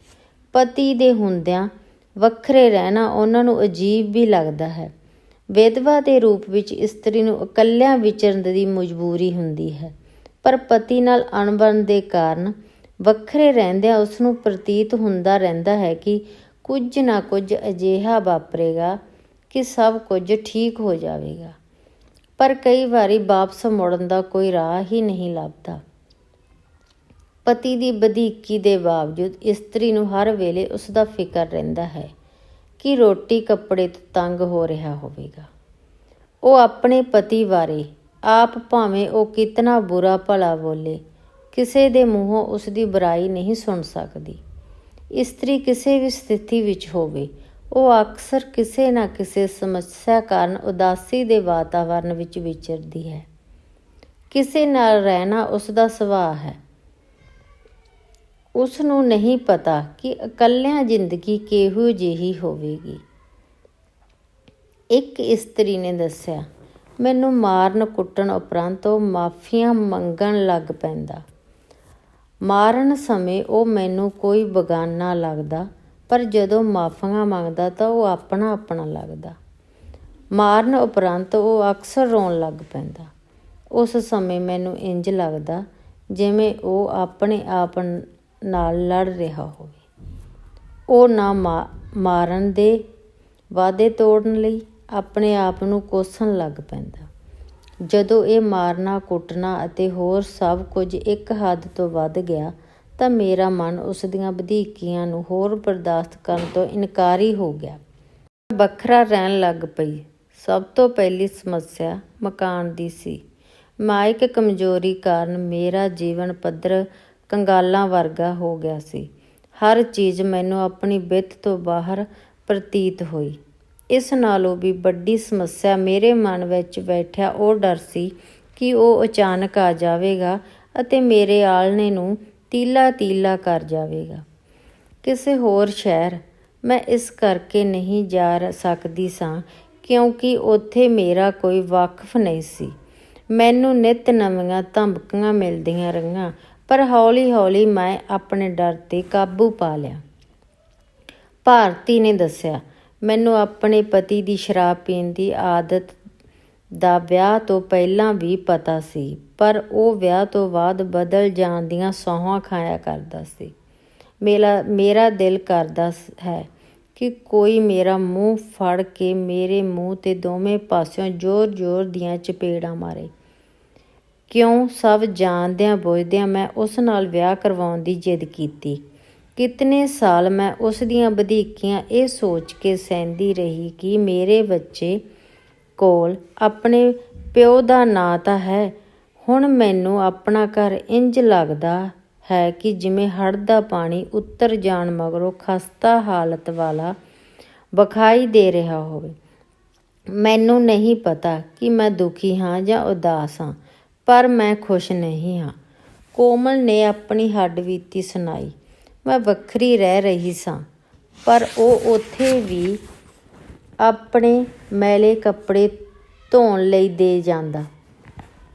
A: ਪਤੀ ਦੇ ਹੁੰਦਿਆਂ ਵੱਖਰੇ ਰਹਿਣਾ ਉਹਨਾਂ ਨੂੰ ਅਜੀਬ ਵੀ ਲੱਗਦਾ ਹੈ। ਵਿਧਵਾ ਦੇ ਰੂਪ ਵਿੱਚ ਇਸਤਰੀ ਨੂੰ ਇਕੱਲਿਆਂ ਵਿਚਰਨ ਦੀ ਮਜਬੂਰੀ ਹੁੰਦੀ ਹੈ, ਪਰ ਪਤੀ ਨਾਲ ਅਣਬਣ ਦੇ ਕਾਰਨ ਵੱਖਰੇ ਰਹਿੰਦਿਆਂ ਉਸ ਨੂੰ ਪ੍ਰਤੀਤ ਹੁੰਦਾ ਰਹਿੰਦਾ ਹੈ ਕਿ ਕੁਝ ਨਾ ਕੁਝ ਅਜਿਹਾ ਵਾਪਰੇਗਾ ਕਿ ਸਭ ਕੁਝ ਠੀਕ ਹੋ ਜਾਵੇਗਾ, ਪਰ ਕਈ ਵਾਰੀ ਵਾਪਸ ਮੁੜਨ ਦਾ ਕੋਈ ਰਾਹ ਹੀ ਨਹੀਂ ਲੱਭਦਾ। ਪਤੀ ਦੀ ਵਧੀਕੀ ਦੇ ਬਾਵਜੂਦ ਇਸਤਰੀ ਨੂੰ ਹਰ ਵੇਲੇ ਉਸ ਦਾ ਫਿਕਰ ਰਹਿੰਦਾ ਹੈ ਕਿ ਰੋਟੀ ਕੱਪੜੇ ਤੋਂ ਤੰਗ ਹੋ ਰਿਹਾ ਹੋਵੇਗਾ। ਉਹ ਆਪਣੇ ਪਤੀ ਬਾਰੇ ਆਪ ਭਾਵੇਂ ਉਹ ਕਿਤਨਾ ਬੁਰਾ ਭਲਾ ਬੋਲੇ, ਕਿਸੇ ਦੇ ਮੂੰਹੋਂ ਉਸ ਦੀ ਬੁਰਾਈ ਨਹੀਂ ਸੁਣ ਸਕਦੀ। ਇਸਤਰੀ ਕਿਸੇ ਵੀ ਸਥਿਤੀ ਵਿੱਚ ਹੋਵੇ, ਉਹ ਅਕਸਰ ਕਿਸੇ ਨਾ ਕਿਸੇ ਸਮੱਸਿਆ ਕਾਰਨ ਉਦਾਸੀ ਦੇ ਵਾਤਾਵਰਨ ਵਿੱਚ ਵਿਚਰਦੀ ਹੈ। ਕਿਸੇ ਨਾਲ ਰਹਿਣਾ ਉਸ ਦਾ ਸੁਭਾਅ ਹੈ। ਉਸ ਨੂੰ ਨਹੀਂ ਪਤਾ ਕਿ ਇਕੱਲਿਆਂ ਜ਼ਿੰਦਗੀ ਕਿਹੋ ਜਿਹੀ ਹੋਵੇਗੀ। ਇੱਕ ਇਸਤਰੀ ਨੇ ਦੱਸਿਆ, ਮੈਨੂੰ ਮਾਰਨ ਕੁੱਟਣ ਉਪਰੰਤ ਉਹ ਮਾਫੀਆਂ ਮੰਗਣ ਲੱਗ ਪੈਂਦਾ। ਮਾਰਨ ਸਮੇਂ ਉਹ ਮੈਨੂੰ ਕੋਈ ਬੇਗਾਨਾ ਲੱਗਦਾ, ਪਰ ਜਦੋਂ ਮਾਫ਼ੀਆਂ ਮੰਗਦਾ ਤਾਂ ਉਹ ਆਪਣਾ ਆਪਣਾ ਲੱਗਦਾ। ਮਾਰਨ ਉਪਰੰਤ ਉਹ ਅਕਸਰ ਰੋਣ ਲੱਗ ਪੈਂਦਾ। ਉਸ ਸਮੇਂ ਮੈਨੂੰ ਇੰਜ ਲੱਗਦਾ ਜਿਵੇਂ ਉਹ ਆਪਣੇ ਆਪ ਨਾਲ ਲੜ ਰਿਹਾ ਹੋਵੇ। ਉਹ ਨਾ ਮਾਰਨ ਦੇ ਵਾਅਦੇ ਤੋੜਨ ਲਈ ਆਪਣੇ ਆਪ ਨੂੰ ਕੋਸਣ ਲੱਗ ਪੈਂਦਾ। ਜਦੋਂ ਇਹ ਮਾਰਨਾ, ਕੁੱਟਣਾ ਅਤੇ ਹੋਰ ਸਭ ਕੁਝ ਇੱਕ ਹੱਦ ਤੋਂ ਵੱਧ ਗਿਆ ਤਾਂ ਮੇਰਾ ਮਨ ਉਸ ਦੀਆਂ ਵਧੀਕੀਆਂ ਨੂੰ ਹੋਰ ਬਰਦਾਸ਼ਤ ਕਰਨ ਤੋਂ ਇਨਕਾਰੀ ਹੋ ਗਿਆ। ਮੈਂ ਵੱਖਰਾ ਰਹਿਣ ਲੱਗ ਪਈ। ਸਭ ਤੋਂ ਪਹਿਲੀ ਸਮੱਸਿਆ ਮਕਾਨ ਦੀ ਸੀ। ਮਾਇਕ ਕਮਜ਼ੋਰੀ ਕਾਰਨ ਮੇਰਾ ਜੀਵਨ ਪੱਧਰ ਕੰਗਾਲਾਂ ਵਰਗਾ ਹੋ ਗਿਆ ਸੀ। ਹਰ ਚੀਜ਼ ਮੈਨੂੰ ਆਪਣੀ ਵਿੱਥ ਤੋਂ ਬਾਹਰ ਪ੍ਰਤੀਤ ਹੋਈ। ਇਸ ਨਾਲੋਂ ਵੀ ਵੱਡੀ ਸਮੱਸਿਆ ਮੇਰੇ ਮਨ ਵਿੱਚ ਬੈਠਿਆ ਉਹ ਡਰ ਸੀ ਕਿ ਉਹ ਅਚਾਨਕ ਆ ਜਾਵੇਗਾ ਅਤੇ ਮੇਰੇ ਆਲ੍ਹਣੇ ਨੂੰ ਤੀਲਾ ਤੀਲਾ ਕਰ ਜਾਵੇਗਾ। ਕਿਸੇ ਹੋਰ ਸ਼ਹਿਰ ਮੈਂ ਇਸ ਕਰਕੇ ਨਹੀਂ ਜਾ ਸਕਦੀ ਸਾਂ ਕਿਉਂਕਿ ਉੱਥੇ ਮੇਰਾ ਕੋਈ ਵਾਕਫ ਨਹੀਂ ਸੀ। ਮੈਨੂੰ ਨਿੱਤ ਨਵੀਆਂ ਧਮਕੀਆਂ ਮਿਲਦੀਆਂ ਰਹੀਆਂ, ਪਰ ਹੌਲੀ ਹੌਲੀ ਮੈਂ ਆਪਣੇ ਡਰ 'ਤੇ ਕਾਬੂ ਪਾ ਲਿਆ। ਭਾਰਤੀ ਨੇ ਦੱਸਿਆ, ਮੈਨੂੰ ਆਪਣੇ ਪਤੀ ਦੀ ਸ਼ਰਾਬ ਪੀਣ ਦੀ ਆਦਤ ਦਾ ਵਿਆਹ ਤੋਂ ਪਹਿਲਾਂ ਵੀ ਪਤਾ ਸੀ, ਪਰ ਉਹ ਵਿਆਹ ਤੋਂ ਬਾਅਦ ਬਦਲ ਜਾਣ ਦੀਆਂ ਸਹੁੰ ਖਾਇਆ ਕਰਦਾ ਸੀ। ਮੇਰਾ ਦਿਲ ਕਰਦਾ ਹੈ ਕਿ ਕੋਈ ਮੇਰਾ ਮੂੰਹ ਫੜ ਕੇ ਮੇਰੇ ਮੂੰਹ 'ਤੇ ਦੋਵੇਂ ਪਾਸਿਓਂ ਜ਼ੋਰ-ਜ਼ੋਰ ਦੀਆਂ ਚਪੇੜਾਂ ਮਾਰੇ। ਕਿਉਂ ਸਭ ਜਾਣਦਿਆਂ ਬੁੱਝਦਿਆਂ ਮੈਂ ਉਸ ਨਾਲ ਵਿਆਹ ਕਰਵਾਉਣ ਦੀ ਜਿੱਦ ਕੀਤੀ। ਕਿਤਨੇ ਸਾਲ ਮੈਂ ਉਸ ਦੀਆਂ ਵਧੀਕੀਆਂ ਇਹ ਸੋਚ ਕੇ ਸਹਿੰਦੀ ਰਹੀ ਕਿ ਮੇਰੇ ਬੱਚੇ ਕੋਲ ਆਪਣੇ ਪਿਓ ਦਾ ਨਾਂ ਤਾਂ ਹੈ। ਹੁਣ ਮੈਨੂੰ ਆਪਣਾ ਘਰ ਇੰਜ ਲੱਗਦਾ ਹੈ ਕਿ ਜਿਵੇਂ ਹੜ੍ਹ ਦਾ ਪਾਣੀ ਉਤਰ ਜਾਣ ਮਗਰੋਂ ਖਸਤਾ ਹਾਲਤ ਵਾਲਾ ਵਿਖਾਈ ਦੇ ਰਿਹਾ ਹੋਵੇ। ਮੈਨੂੰ ਨਹੀਂ ਪਤਾ ਕਿ ਮੈਂ ਦੁਖੀ ਹਾਂ ਜਾਂ ਉਦਾਸ ਹਾਂ, ਪਰ ਮੈਂ ਖੁਸ਼ ਨਹੀਂ ਹਾਂ। ਕੋਮਲ ਨੇ ਆਪਣੀ ਹੱਡਬੀਤੀ ਸੁਣਾਈ। ਮੈਂ ਵੱਖਰੀ ਰਹਿ ਰਹੀ ਸਾਂ, ਪਰ ਉਹ ਉੱਥੇ ਵੀ ਆਪਣੇ ਮੈਲੇ ਕੱਪੜੇ ਧੋਣ ਲਈ ਦੇ ਜਾਂਦਾ।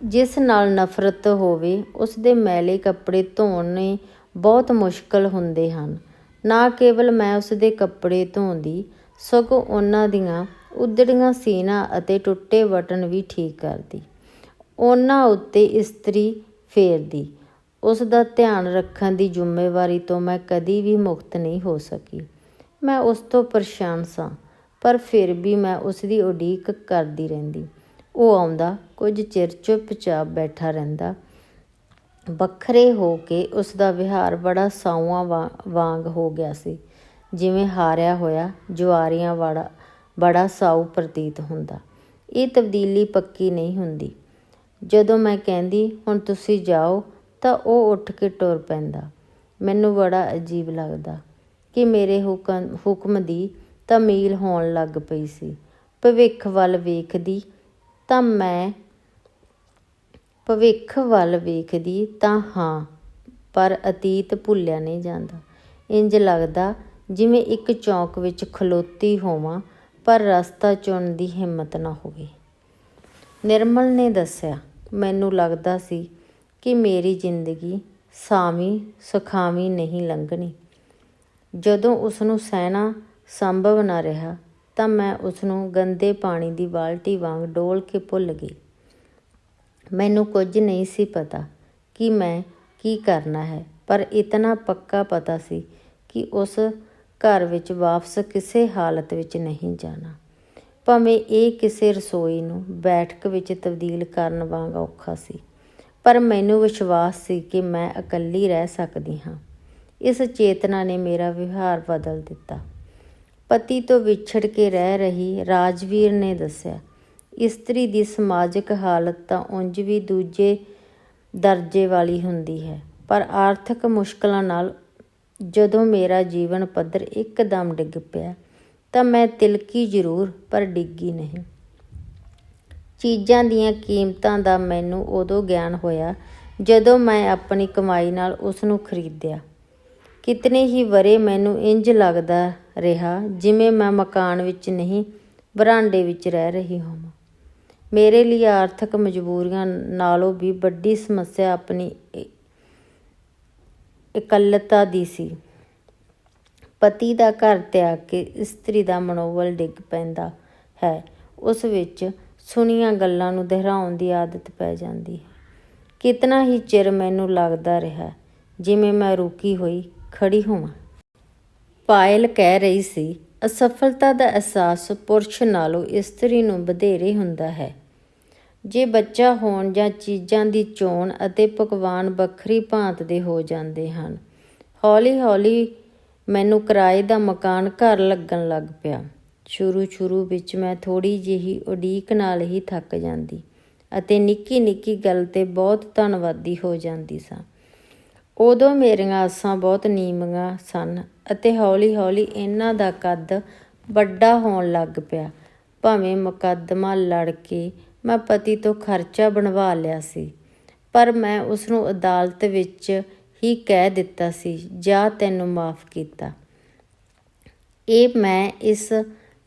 A: ਜਿਸ ਨਾਲ ਨਫ਼ਰਤ ਹੋਵੇ, ਉਸਦੇ ਮੈਲੇ ਕੱਪੜੇ ਧੋਣੇ ਬਹੁਤ ਮੁਸ਼ਕਲ ਹੁੰਦੇ ਹਨ। ਨਾ ਕੇਵਲ ਮੈਂ ਉਸਦੇ ਕੱਪੜੇ ਧੋਂਦੀ, ਸਗੋਂ ਉਹਨਾਂ ਦੀਆਂ ਉਧੜੀਆਂ ਸੀਨਾ ਅਤੇ ਟੁੱਟੇ ਬਟਨ ਵੀ ਠੀਕ ਕਰਦੀ, ਉਹਨਾਂ ਉੱਤੇ ਇਸਤਰੀ ਫੇਰਦੀ। ਉਸ ਦਾ ਧਿਆਨ ਰੱਖਣ ਦੀ ਜ਼ਿੰਮੇਵਾਰੀ ਤੋਂ ਮੈਂ ਕਦੀ ਵੀ ਮੁਕਤ ਨਹੀਂ ਹੋ ਸਕੀ। ਮੈਂ ਉਸ ਤੋਂ ਪਰੇਸ਼ਾਨ ਸਾਂ, ਪਰ ਫਿਰ ਵੀ ਮੈਂ ਉਸ ਦੀ ਉਡੀਕ ਕਰਦੀ ਰਹਿੰਦੀ। ਉਹ ਆਉਂਦਾ, ਕੁਝ ਚਿਰ ਚੁੱਪ-ਚਾਪ ਬੈਠਾ ਰਹਿੰਦਾ। ਵੱਖਰੇ ਹੋ ਕੇ ਉਸ ਦਾ ਵਿਹਾਰ ਬੜਾ ਸਾਊਆਂ ਵਾਂਗ ਹੋ ਗਿਆ ਸੀ, ਜਿਵੇਂ ਹਾਰਿਆ ਹੋਇਆ ਜੁਆਰੀਆਂ ਬੜਾ ਸਾਊ ਪ੍ਰਤੀਤ ਹੁੰਦਾ। ਇਹ ਤਬਦੀਲੀ ਪੱਕੀ ਨਹੀਂ ਹੁੰਦੀ। ਜਦੋਂ ਮੈਂ ਕਹਿੰਦੀ, ਹੁਣ ਤੁਸੀਂ ਜਾਓ, ਤਾਂ ਉਹ ਉੱਠ ਕੇ ਟੁਰ ਪੈਂਦਾ। ਮੈਨੂੰ ਬੜਾ ਅਜੀਬ ਲੱਗਦਾ ਕਿ ਮੇਰੇ ਹੁਕਮ ਦੀ ਤਾਮੀਲ ਹੋਣ ਲੱਗ ਪਈ ਸੀ। ਭਵਿੱਖ ਵੱਲ ਵੇਖਦੀ ਤਾਂ ਹਾਂ, ਪਰ ਅਤੀਤ ਭੁੱਲਿਆ ਨਹੀਂ ਜਾਂਦਾ। ਇੰਜ ਲੱਗਦਾ ਜਿਵੇਂ ਇੱਕ ਚੌਂਕ ਵਿੱਚ ਖਲੋਤੀ ਹੋਵਾਂ, ਪਰ ਰਸਤਾ ਚੁਣਨ ਦੀ ਹਿੰਮਤ ਨਾ ਹੋਵੇ। ਨਿਰਮਲ ਨੇ ਦੱਸਿਆ, ਮੈਨੂੰ ਲੱਗਦਾ ਸੀ ਕਿ ਮੇਰੀ ਜ਼ਿੰਦਗੀ ਸਾਵੀਂ ਸੁਖਾਵੀਂ ਨਹੀਂ ਲੰਘਣੀ। ਜਦੋਂ ਉਸਨੂੰ ਸਹਿਣਾ ਸੰਭਵ ਨਾ ਰਿਹਾ ਤਾਂ ਮੈਂ ਉਸਨੂੰ ਗੰਦੇ ਪਾਣੀ ਦੀ ਬਾਲਟੀ ਵਾਂਗ ਡੋਲ ਕੇ ਭੁੱਲ ਗਈ। ਮੈਨੂੰ ਕੁਝ ਨਹੀਂ ਸੀ ਪਤਾ ਕਿ ਮੈਂ ਕੀ ਕਰਨਾ ਹੈ, ਪਰ ਇਤਨਾ ਪੱਕਾ ਪਤਾ ਸੀ ਕਿ ਉਸ ਘਰ ਵਿੱਚ ਵਾਪਸ ਕਿਸੇ ਹਾਲਤ ਵਿੱਚ ਨਹੀਂ ਜਾਣਾ, ਭਾਵੇਂ ਇਹ ਕਿਸੇ ਰਸੋਈ ਨੂੰ ਬੈਠਕ ਵਿੱਚ ਤਬਦੀਲ ਕਰਨ ਵਾਂਗ ਔਖਾ ਸੀ। ਪਰ ਮੈਨੂੰ ਵਿਸ਼ਵਾਸ ਸੀ ਕਿ ਮੈਂ ਇਕੱਲੀ ਰਹਿ ਸਕਦੀ ਹਾਂ। ਇਸ ਚੇਤਨਾ ਨੇ ਮੇਰਾ ਵਿਵਹਾਰ ਬਦਲ ਦਿੱਤਾ। ਪਤੀ ਤੋਂ ਵਿਛੜ ਕੇ ਰਹਿ ਰਹੀ ਰਾਜਵੀਰ ਨੇ ਦੱਸਿਆ, ਇਸਤਰੀ ਦੀ ਸਮਾਜਿਕ ਹਾਲਤ ਤਾਂ ਉਂਝ ਵੀ ਦੂਜੇ ਦਰਜੇ ਵਾਲੀ ਹੁੰਦੀ ਹੈ, ਪਰ ਆਰਥਿਕ ਮੁਸ਼ਕਲਾਂ ਨਾਲ ਜਦੋਂ ਮੇਰਾ ਜੀਵਨ ਪੱਧਰ ਇੱਕਦਮ ਡਿੱਗ ਪਿਆ ਤਾਂ ਮੈਂ ਤਿਲਕੀ ਜ਼ਰੂਰ, ਪਰ ਡਿੱਗੀ ਨਹੀਂ। ਚੀਜ਼ਾਂ ਦੀਆਂ ਕੀਮਤਾਂ ਦਾ ਮੈਨੂੰ ਉਦੋਂ ਗਿਆਨ ਹੋਇਆ ਜਦੋਂ ਮੈਂ ਆਪਣੀ ਕਮਾਈ ਨਾਲ ਉਸ ਨੂੰ ਖਰੀਦਿਆ। ਕਿਤਨੇ ਹੀ ਵਰ੍ਹੇ ਮੈਨੂੰ ਇੰਜ ਲੱਗਦਾ ਰਿਹਾ ਜਿਵੇਂ ਮੈਂ ਮਕਾਨ ਵਿੱਚ ਨਹੀਂ, ਬਰਾਂਡੇ ਵਿੱਚ ਰਹਿ ਰਹੀ ਹੋਵਾਂ। ਮੇਰੇ ਲਈ ਆਰਥਿਕ ਮਜਬੂਰੀਆਂ ਨਾਲੋਂ ਵੀ ਵੱਡੀ ਸਮੱਸਿਆ ਆਪਣੀ ਇਕੱਲਤਾ ਦੀ ਸੀ। ਪਤੀ ਦਾ ਘਰ ਤਿਆਗ ਕੇ ਇਸਤਰੀ ਦਾ ਮਨੋਬਲ ਡਿੱਗ ਪੈਂਦਾ ਹੈ। ਉਸ ਵਿੱਚ ਸੁਣੀਆਂ ਗੱਲਾਂ ਨੂੰ ਦੁਹਰਾਉਣ ਦੀ ਆਦਤ ਪੈ ਜਾਂਦੀ ਹੈ। ਕਿਤਨਾ ਹੀ ਚਿਰ ਮੈਨੂੰ ਲੱਗਦਾ ਰਿਹਾ ਜਿਵੇਂ ਮੈਂ ਰੁਕੀ ਹੋਈ ਖੜੀ ਹੋਵਾਂ। ਪਾਇਲ ਕਹਿ ਰਹੀ ਸੀ, ਅਸਫਲਤਾ ਦਾ ਅਹਿਸਾਸ ਪੁਰਸ਼ ਨਾਲੋਂ ਇਸਤਰੀ ਨੂੰ ਵਧੇਰੇ ਹੁੰਦਾ ਹੈ। ਜੇ ਬੱਚਾ ਹੋਣ ਜਾਂ ਚੀਜ਼ਾਂ ਦੀ ਚੋਣ ਅਤੇ ਪਕਵਾਨ ਵੱਖਰੀ ਭਾਂਤ ਦੇ ਹੋ ਜਾਂਦੇ ਹਨ। ਹੌਲੀ ਹੌਲੀ ਮੈਨੂੰ ਕਿਰਾਏ ਦਾ ਮਕਾਨ ਘਰ ਲੱਗਣ ਲੱਗ ਪਿਆ। ਸ਼ੁਰੂ ਵਿੱਚ ਮੈਂ ਥੋੜ੍ਹੀ ਜਿਹੀ ਉਡੀਕ ਨਾਲ ਹੀ ਥੱਕ ਜਾਂਦੀ ਅਤੇ ਨਿੱਕੀ ਨਿੱਕੀ ਗੱਲ 'ਤੇ ਬਹੁਤ ਧੰਨਵਾਦੀ ਹੋ ਜਾਂਦੀ ਸਾਂ। ਉਦੋਂ ਮੇਰੀਆਂ ਆਸਾਂ ਬਹੁਤ ਨੀਵੀਆਂ ਸਨ ਅਤੇ ਹੌਲੀ ਹੌਲੀ ਇਹਨਾਂ ਦਾ ਕੱਦ ਵੱਡਾ ਹੋਣ ਲੱਗ ਪਿਆ। ਭਾਵੇਂ ਮੁਕੱਦਮਾ ਲੜ ਕੇ ਮੈਂ ਪਤੀ ਤੋਂ ਖਰਚਾ ਬਣਵਾ ਲਿਆ ਸੀ, ਪਰ ਮੈਂ ਉਸਨੂੰ ਅਦਾਲਤ ਵਿੱਚ ਹੀ ਕਹਿ ਦਿੱਤਾ ਸੀ, ਜਾਂ ਤੈਨੂੰ ਮਾਫ਼ ਕੀਤਾ। ਇਹ ਮੈਂ ਇਸ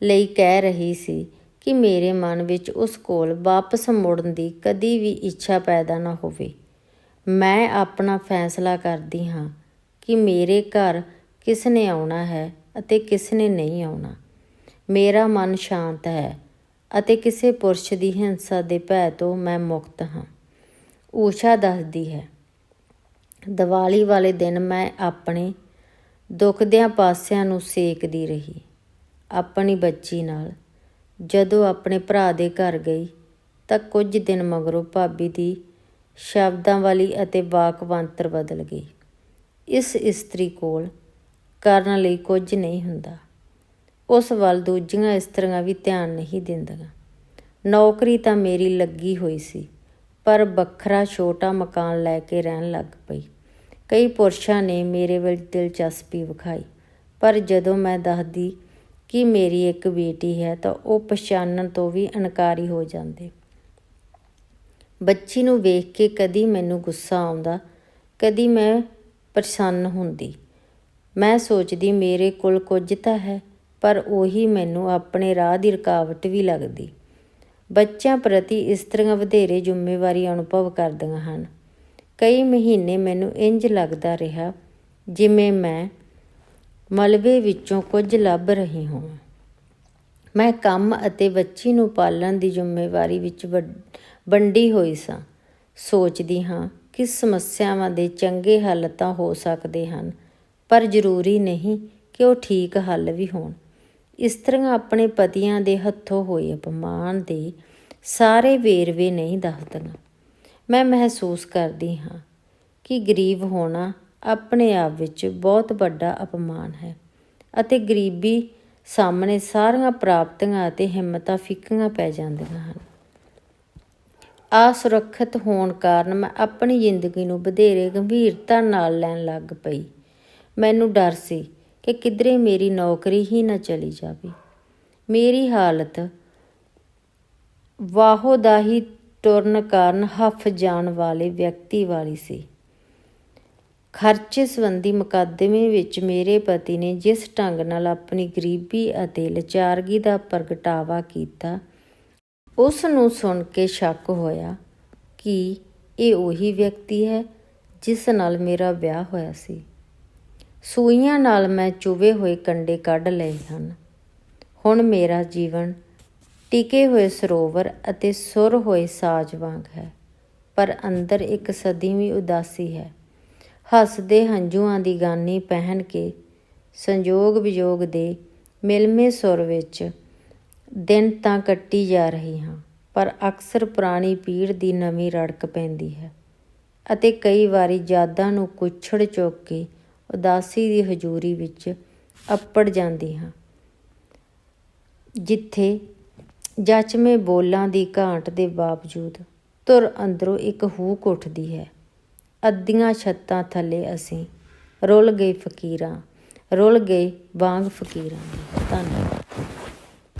A: ਲਈ ਕਹਿ ਰਹੀ ਸੀ ਕਿ ਮੇਰੇ ਮਨ ਵਿੱਚ ਉਸ ਕੋਲ ਵਾਪਸ ਮੁੜਨ ਦੀ ਕਦੀ ਵੀ ਇੱਛਾ ਪੈਦਾ ਨਾ ਹੋਵੇ। ਮੈਂ ਆਪਣਾ ਫੈਸਲਾ ਕਰਦੀ ਹਾਂ ਕਿ ਮੇਰੇ ਘਰ ਕਿਸ ਨੇ ਆਉਣਾ ਹੈ ਅਤੇ ਕਿਸ ਨੇ ਨਹੀਂ ਆਉਣਾ। ਮੇਰਾ ਮਨ ਸ਼ਾਂਤ ਹੈ ਅਤੇ ਕਿਸੇ ਪੁਰਸ਼ ਦੀ ਹਿੰਸਾ ਦੇ ਭੈ ਤੋਂ ਮੈਂ ਮੁਕਤ ਹਾਂ। ਊਸ਼ਾ ਦੱਸਦੀ ਹੈ, ਦੀਵਾਲੀ ਵਾਲੇ ਦਿਨ ਮੈਂ ਆਪਣੇ ਦੁਖਦਿਆਂ ਪਾਸਿਆਂ ਨੂੰ ਸੇਕਦੀ ਰਹੀ ਆਪਣੀ ਬੱਚੀ ਨਾਲ। ਜਦੋਂ ਆਪਣੇ ਭਰਾ ਦੇ ਘਰ ਗਈ ਤਾਂ ਕੁਝ ਦਿਨ ਮਗਰੋਂ ਭਾਬੀ ਦੀ ਸ਼ਬਦਾਂ ਵਾਲੀ ਅਤੇ ਵਾਕ-ਬਣਤਰ ਬਦਲ ਗਈ। ਇਸ ਇਸਤਰੀ ਕੋਲ ਕਰਨ ਲਈ ਕੁਝ ਨਹੀਂ ਹੁੰਦਾ। ਉਸ ਵੱਲ ਦੂਜੀਆਂ ਇਸਤਰੀਆਂ ਵੀ ਧਿਆਨ ਨਹੀਂ ਦਿੰਦੀਆਂ। ਨੌਕਰੀ ਤਾਂ ਮੇਰੀ ਲੱਗੀ ਹੋਈ ਸੀ, ਪਰ ਵੱਖਰਾ ਛੋਟਾ ਮਕਾਨ ਲੈ ਕੇ ਰਹਿਣ ਲੱਗ ਪਈ। ਕਈ ਪੁਰਸ਼ਾਂ ਨੇ ਮੇਰੇ ਵਿੱਚ ਦਿਲਚਸਪੀ ਵਿਖਾਈ, ਪਰ ਜਦੋਂ ਮੈਂ ਦੱਸਦੀ ਕਿ ਮੇਰੀ ਇੱਕ ਬੇਟੀ ਹੈ ਤਾਂ ਉਹ ਪਛਾਣਨ ਤੋਂ ਵੀ ਇਨਕਾਰੀ ਹੋ ਜਾਂਦੇ। ਬੱਚੀ ਨੂੰ ਵੇਖ ਕੇ ਕਦੀ ਮੈਨੂੰ ਗੁੱਸਾ ਆਉਂਦਾ, ਕਦੀ ਮੈਂ ਪ੍ਰਸੰਨ ਹੁੰਦੀ। ਮੈਂ ਸੋਚਦੀ ਮੇਰੇ ਕੋਲ ਕੁਝ ਤਾਂ ਹੈ, ਪਰ ਉਹੀ ਮੈਨੂੰ ਆਪਣੇ ਰਾਹ ਦੀ ਰੁਕਾਵਟ ਵੀ ਲੱਗਦੀ। ਬੱਚਿਆਂ ਪ੍ਰਤੀ ਇਸਤਰੀਆਂ ਵਧੇਰੇ ਜ਼ਿੰਮੇਵਾਰੀ ਅਨੁਭਵ ਕਰਦੀਆਂ ਹਨ। ਕਈ ਮਹੀਨੇ ਮੈਨੂੰ ਇੰਝ ਲੱਗਦਾ ਰਿਹਾ ਜਿਵੇਂ ਮੈਂ ਮਲਬੇ ਵਿੱਚੋਂ ਕੁਝ ਲੱਭ ਰਹੀ ਹੋਵਾਂ। ਮੈਂ ਕੰਮ ਅਤੇ ਬੱਚੀ ਨੂੰ ਪਾਲਣ ਦੀ ਜ਼ਿੰਮੇਵਾਰੀ ਵਿੱਚ ਵੰਡੀ ਹੋਈ ਸਾਂ। ਸੋਚਦੀ ਹਾਂ ਕਿ ਸਮੱਸਿਆਵਾਂ ਦੇ ਚੰਗੇ ਹੱਲ ਤਾਂ ਹੋ ਸਕਦੇ ਹਨ, ਪਰ ਜ਼ਰੂਰੀ ਨਹੀਂ ਕਿ ਉਹ ਠੀਕ ਹੱਲ ਵੀ ਹੋਣ। ਇਸਤਰੀਆਂ ਆਪਣੇ ਪਤੀਆਂ ਦੇ ਹੱਥੋਂ ਹੋਏ ਅਪਮਾਨ ਦੇ ਸਾਰੇ ਵੇਰਵੇ ਨਹੀਂ ਦੱਸਦੀਆਂ। ਮੈਂ ਮਹਿਸੂਸ ਕਰਦੀ ਹਾਂ ਕਿ ਗਰੀਬ ਹੋਣਾ ਆਪਣੇ ਆਪ ਵਿੱਚ ਬਹੁਤ ਵੱਡਾ ਅਪਮਾਨ ਹੈ ਅਤੇ ਗਰੀਬੀ ਸਾਹਮਣੇ ਸਾਰੀਆਂ ਪ੍ਰਾਪਤੀਆਂ ਅਤੇ ਹਿੰਮਤਾਂ ਫਿੱਕੀਆਂ ਪੈ ਜਾਂਦੀਆਂ ਹਨ। ਅਸੁਰੱਖਿਅਤ ਹੋਣ ਕਾਰਨ ਮੈਂ ਆਪਣੀ ਜ਼ਿੰਦਗੀ ਨੂੰ ਵਧੇਰੇ ਗੰਭੀਰਤਾ ਨਾਲ ਲੈਣ ਲੱਗ ਪਈ। ਮੈਨੂੰ ਡਰ ਸੀ ਕਿ ਕਿਧਰੇ ਮੇਰੀ ਨੌਕਰੀ ਹੀ ਨਾ ਚਲੀ ਜਾਵੇ। ਮੇਰੀ ਹਾਲਤ ਵਾਹੋ ਦਾ ਹੀ ਟੁਰਨ ਕਾਰਨ ਹਫ ਜਾਣ ਵਾਲੇ ਵਿਅਕਤੀ ਵਾਲੀ ਸੀ। ਖਰਚੇ ਸੰਬੰਧੀ ਮੁਕੱਦਮੇ ਵਿੱਚ ਮੇਰੇ ਪਤੀ ਨੇ ਜਿਸ ਢੰਗ ਨਾਲ ਆਪਣੀ ਗਰੀਬੀ ਅਤੇ ਲਾਚਾਰਗੀ ਦਾ ਪ੍ਰਗਟਾਵਾ ਕੀਤਾ, ਉਸ ਨੂੰ ਸੁਣ ਕੇ ਸ਼ੱਕ ਹੋਇਆ ਕਿ ਇਹ ਉਹੀ ਵਿਅਕਤੀ ਹੈ ਜਿਸ ਨਾਲ ਮੇਰਾ ਵਿਆਹ ਹੋਇਆ ਸੀ। ਸੂਈਆਂ ਨਾਲ ਮੈਂ ਚੁਭੇ ਹੋਏ ਕੰਡੇ ਕੱਢ ਲਏ ਹਨ। ਹੁਣ ਮੇਰਾ ਜੀਵਨ ਟਿਕੇ ਹੋਏ ਸਰੋਵਰ ਅਤੇ ਸੁਰ ਹੋਏ ਸਾਜ਼ ਵਾਂਗ ਹੈ, ਪਰ ਅੰਦਰ ਇੱਕ ਸਦੀਵੀ ਉਦਾਸੀ ਹੈ। ਹੱਸਦੇ ਹੰਝੂਆਂ ਦੀ ਗਾਨੀ ਪਹਿਨ ਕੇ ਸੰਜੋਗ ਵਿਯੋਗ ਦੇ ਮਿਲਵੇਂ ਸੁਰ ਵਿੱਚ ਦਿਨ ਤਾਂ ਕੱਟੀ ਜਾ ਰਹੀ ਹਾਂ, ਪਰ ਅਕਸਰ ਪੁਰਾਣੀ ਪੀੜ ਦੀ ਨਵੀਂ ਰੜਕ ਪੈਂਦੀ ਹੈ ਅਤੇ ਕਈ ਵਾਰੀ ਯਾਦਾਂ ਨੂੰ ਕੁੱਛੜ ਚੁੱਕ ਕੇ ਉਦਾਸੀ ਦੀ ਹਜ਼ੂਰੀ ਵਿੱਚ ਅੱਪੜ ਜਾਂਦੀ ਹਾਂ, ਜਿੱਥੇ ਜਚਵੇਂ ਬੋਲਾਂ ਦੀ ਘਾਟ ਦੇ ਬਾਵਜੂਦ ਧੁਰ ਅੰਦਰੋਂ ਇੱਕ ਹੂਕ ਉੱਠਦੀ ਹੈ। ਅੱਧੀਆਂ ਛੱਤਾਂ ਥੱਲੇ ਅਸੀਂ ਰੁਲ ਗਏ ਵਾਂਗ ਫਕੀਰਾਂ ਦੇ। ਧੰਨਵਾਦ।